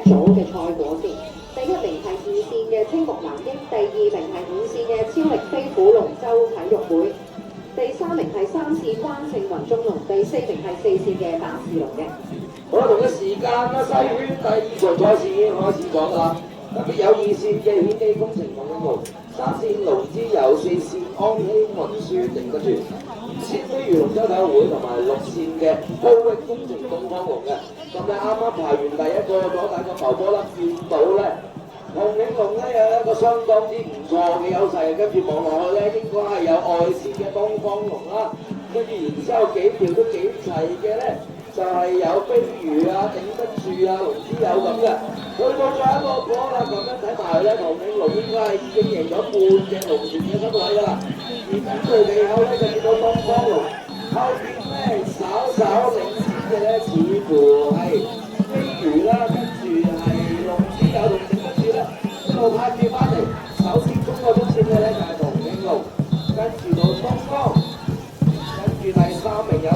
組嘅賽果先。第一名係2線嘅青木南英，第2名係5線嘅超力飛虎龍舟體育會，第3名係3線灣勝雲中龍，第4名係4線嘅百事龍嘅。好啦，同一時間啦，西圈第2場賽事已經開始咗啦。特別有2線嘅顯基工程廣東路，3線龍之友，4線安希運輸定得住，5線飛魚龍舟體育會同埋6線嘅高域工程東方龍嘅。咁你啱啱排完第一個咗大個浮波啦，見到咧紅興龍咧有一個相當之唔錯嘅優勢，跟住望落去咧應該係有外線嘅東方龍啦，跟住然之後幾條都幾齊嘅咧。就係有飛魚啊、頂得住啊、龍之友咁嘅，去到最後一個波啦，咁樣睇埋咧，唐永龍應該係已經贏咗半隻龍船嘅身位㗎啦。而緊隨其後咧就見到東方龍，後邊咧稍稍領先嘅咧似乎係飛魚啦，跟住係龍之友同頂得住咧，一路拍住翻嚟，首先中個中線嘅咧就係唐永龍，跟住到東方，跟住第3名有